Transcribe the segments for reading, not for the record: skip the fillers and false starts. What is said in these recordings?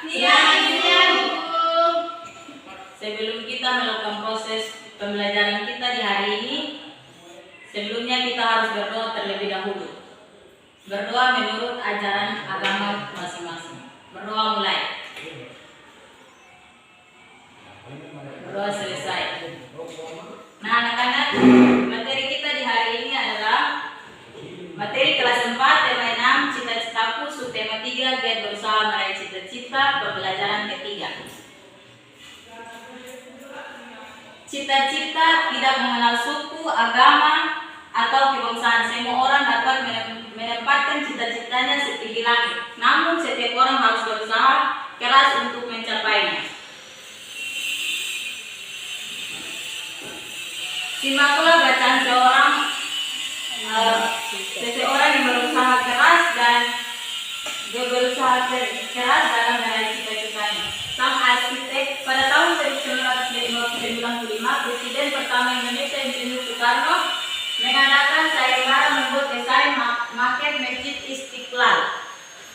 Iya, iya, Bu. Sebelum kita melakukan proses pembelajaran kita di hari ini, sebelumnya kita harus berdoa terlebih dahulu. Berdoa menurut ajaran agama masing-masing. Berdoa mulai. Berdoa selesai. Nah, anak-anak, materi kita di hari ini adalah materi kelas 4, tema 6, cita-citaku, subtema 3, giat berusaha meraih cita-cita, pembelajaran ketiga. Cita-cita tidak mengenal suku, agama, atau kebangsaan. Semua orang dapat menempatkan cita-citanya setinggi langit. Namun setiap orang harus berusaha keras untuk mencapainya. Simaklah bacaan seseorang yang berusaha keras dan dalam meraih cita-citanya. Sang arsitek pada tahun 1995, Presiden pertama Indonesia Insinyur Soekarno mengadakan sayembara membuat desain maket Masjid Istiqlal.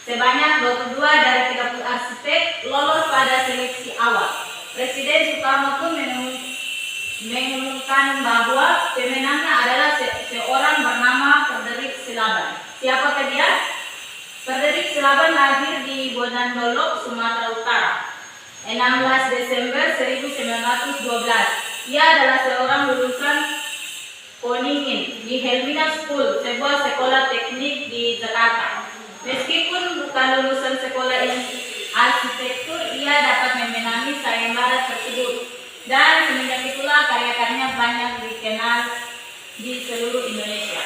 Sebanyak 22 dari 30 arsitek lolos pada seleksi awal. Presiden Soekarno pun mengumumkan bahwa pemenangnya adalah seorang bernama Frederick Silaban. Siapakah dia? Frederick Silaban lahir di Bondandolok, Sumatera Utara, 16 Desember 1912. Ia adalah seorang lulusan Koningin di Helmina School, sebuah sekolah teknik di Jakarta. Meskipun bukan lulusan sekolah arsitektur, ia dapat memenangi sayembara tersebut. Dan semenjak itulah karya-karyanya banyak dikenal di seluruh Indonesia.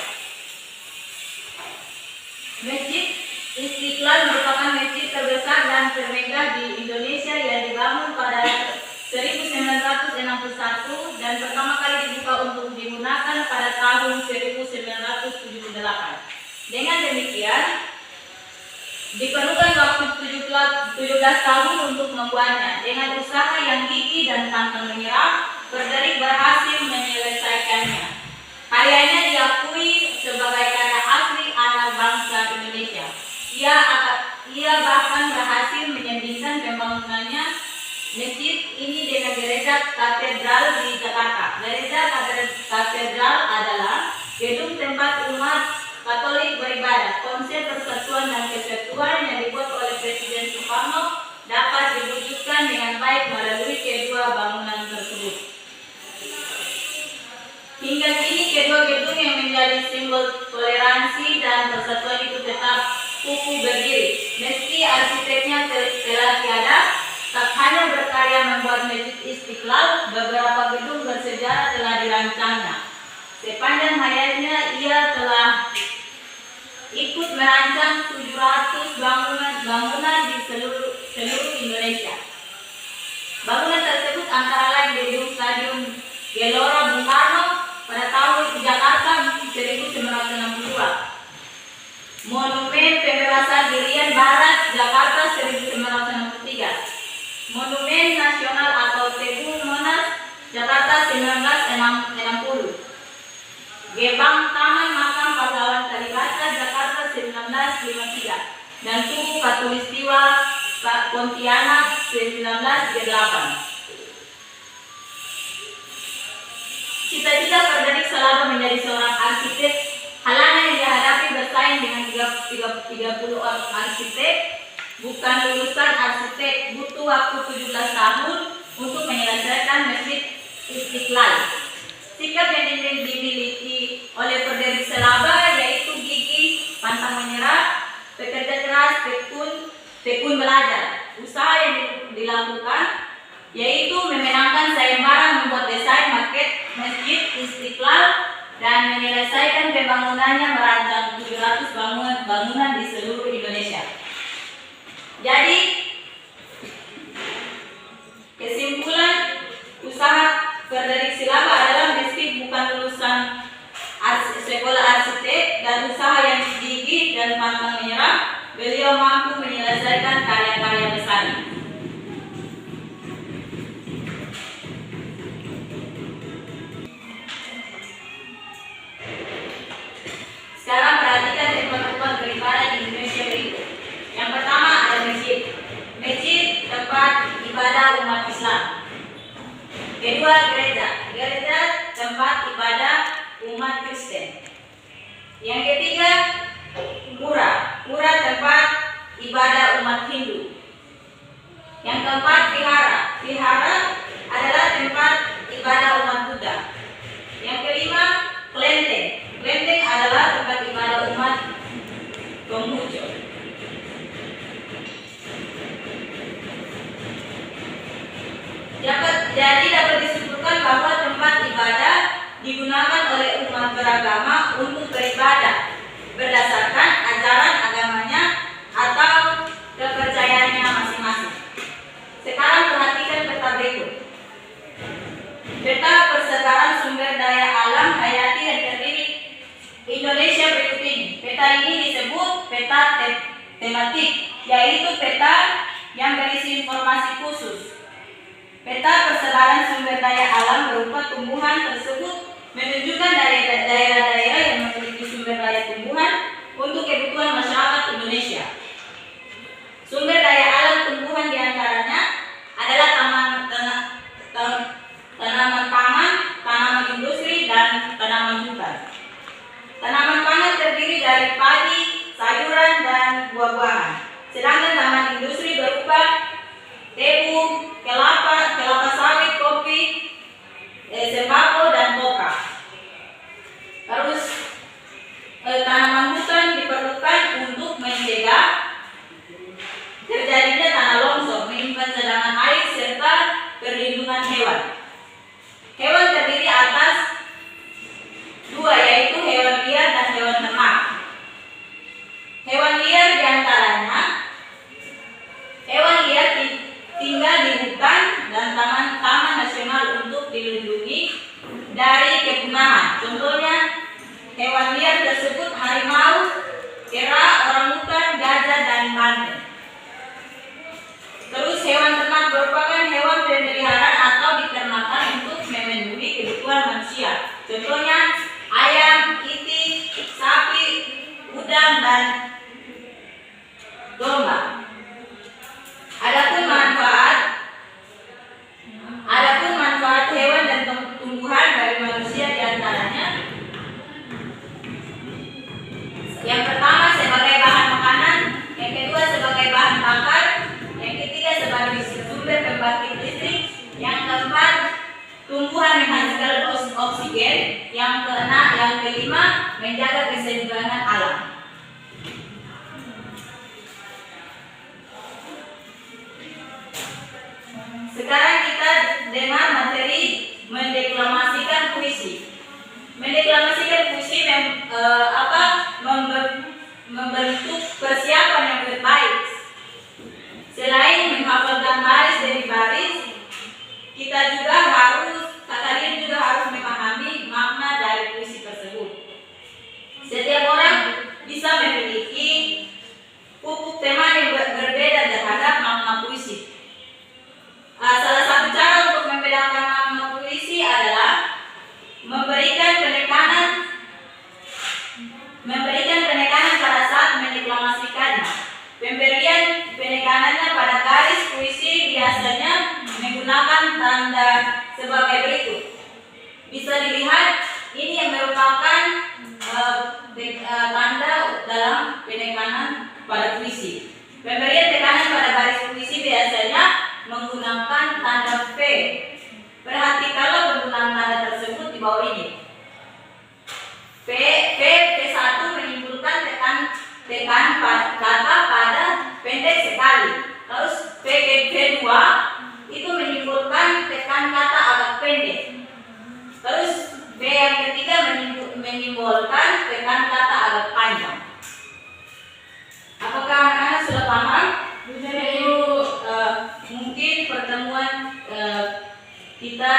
Masjid Istiqlal merupakan masjid terbesar dan termegah di Indonesia yang dibangun pada 1961 dan pertama kali dibuka untuk digunakan pada tahun 1978. Dengan demikian, diperlukan waktu 17 tahun untuk membuatnya. Dengan usaha yang gigih dan pantang menyerah, Frederick berhasil menyelesaikannya. Karyanya diakui sebagai karya asli anak bangsa Indonesia. Ia bahkan berhasil menyandingkan pembangunannya masjid ini dengan gereja katedral di Jakarta. Gereja katedral adalah gedung tempat umat Katolik beribadah. Konsep persatuan dan kesatuan yang dibuat oleh Presiden Soekarno dapat diwujudkan dengan baik melalui kedua bangunan tersebut. Hingga kini kedua gedung yang menjadi simbol toleransi dan persatuan itu tetap kukuh berdiri. Meski arsiteknya telah tiada, tak hanya berkarya membuat Masjid Istiqlal, beberapa gedung bersejarah telah dirancangnya. Sepanjang hayatnya ia telah ikut merancang 700 bangunan di seluruh Indonesia. Bangunan tersebut antara lain gedung Stadion Gelora Bung Karno pada tahun Jakarta 1962. Monumen Pembebasan Irian Barat Jakarta 1963. Monumen Nasional atau Teguh Monas Jakarta 1960. Gebang Taman Makam Pahlawan Kalibata Jakarta 1953 dan Tugu Katulistiwa Pontianak 1908. Cita-cita Frederick Silaban menjadi seorang arsitek. Halangan yang dihadapi bersaing dengan 30 orang arsitek, bukan lulusan arsitek, butuh waktu 17 tahun untuk menyelesaikan Masjid Istiqlal. Sikap yang dimiliki oleh Frederick Silaban yaitu gigih, pantang menyerah, bekerja keras, tekun belajar. Usaha yang dilakukan yaitu memenangkan sayembara membuat desain maket Masjid Istiqlal dan menyelesaikan pembangunannya, merancang 700 bangunan di seluruh Indonesia. Jadi, kesimpulan usaha Frederick Silaban adalah meski bukan lulusan sekolah arsitek dan usaha yang gigih dan pantang menyerah, beliau mampu menyelesaikan karya-karya besar. Sekarang perhatikan tempat-tempat beribadah di Indonesia berikut. Yang pertama ada masjid. Masjid Kedua, gereja. Gereja tempat ibadah umat Kristen. Yang ketiga, pura. Pura tempat ibadah umat Hindu. Yang keempat, vihara. Vihara adalah tempat ibadah umat Buddha. Yang kelima, kelenteng. Kelenteng adalah tempat ibadah umat Konghucu. Jadi dapat disebutkan bahwa tempat ibadah digunakan oleh umat beragama untuk beribadah berdasarkan ajaran agamanya atau kepercayaannya masing-masing. Sekarang perhatikan peta berikut. Peta persebaran sumber daya alam hayati dan terdiri Indonesia berikut ini. Peta ini disebut peta tematik, yaitu peta yang berisi informasi khusus. Peta persebaran sumber daya alam berupa tumbuhan tersebut menunjukkan daerah-daerah yang memiliki sumber daya tumbuhan untuk kebutuhan masyarakat Indonesia. Sumber daya alam tumbuhan diantaranya adalah tanaman pangan, tanaman industri, dan tanaman hutan. Tanaman pangan terdiri dari padi, sayuran, dan buah-buahan. Sedangkan tanaman industri berupa tebu, kelapa sawit, kopi, sembako, dan kopra. Terus tanaman hutan diperlukan untuk mencegah terjadinya tanah longsor, menyimpan cadangan air, serta perlindungan hewan. Hewan terdiri atas dua, yaitu hewan liar dan hewan ternak. Hewan liar diantaranya hewan liar tinggal di hutan dan taman nasional untuk dilindungi dari kepunahan. Contohnya hewan liar tersebut harimau, kera, orangutan, gajah, dan banteng. Terus hewan ternak merupakan hewan pemeliharaan atau diternakan untuk memenuhi kebutuhan manusia. Contohnya ayam, itik, sapi, udang, dan domba. Adapun manfaat hewan dan tumbuhan bagi manusia diantaranya: yang pertama sebagai bahan makanan, yang kedua sebagai bahan bakar, yang ketiga sebagai sumber pembangkit listrik, yang keempat tumbuhan menghasilkan oksigen, yang kelima menjaga keseimbangan alam. Sekarang kita dengar materi mendeklamasikan puisi. Mendeklamasikan puisi membentuk persiapan yang terbaik. Selain menghafalkan baris demi baris, kalian juga harus memahami makna dari puisi tersebut. Setiap orang bisa memiliki pupuk tema yang berbeda terhadap makna puisi. Salah satu cara untuk membedakan makna puisi adalah memberikan penekanan pada saat mendeklamasikannya. Pemberian penekanannya pada garis puisi biasanya menggunakan tanda sebagai berikut. Bisa dilihat, ini yang merupakan tanda dalam penekanan pada puisi. Pemberian tekanan pada garis puisi biasanya menggunakan tanda V. Perhatikanlah penggunaan tanda tersebut di bawah ini. V1 menimbulkan tekan kata pada pendek sekali. Terus V2 itu menimbulkan tekan kata agak pendek. Terus V yang ketiga menimbulkan tekan kata agak panjang. Apakah anak-anak sudah paham? Jadi mungkin pertemuan kita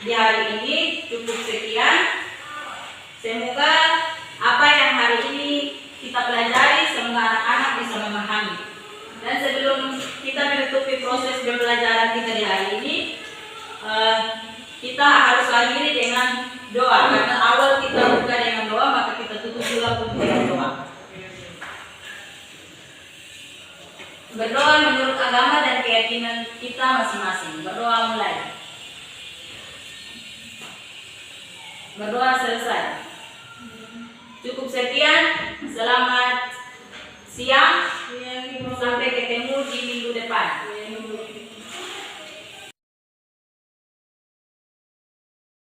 di hari ini cukup sekian. Semoga apa yang hari ini kita pelajari, semoga anak-anak bisa memahami. Dan sebelum kita menutupi proses pembelajaran kita di hari ini, kita harus akhiri dengan doa. Karena awal kita buka dengan doa, maka kita tutup juga pun dengan doa. Berdoa menurut agama dan keyakinan kita masing-masing. Berdoa mulai. Berdoa selesai. Cukup sekian. Selamat siang. Sampai ketemu di minggu depan.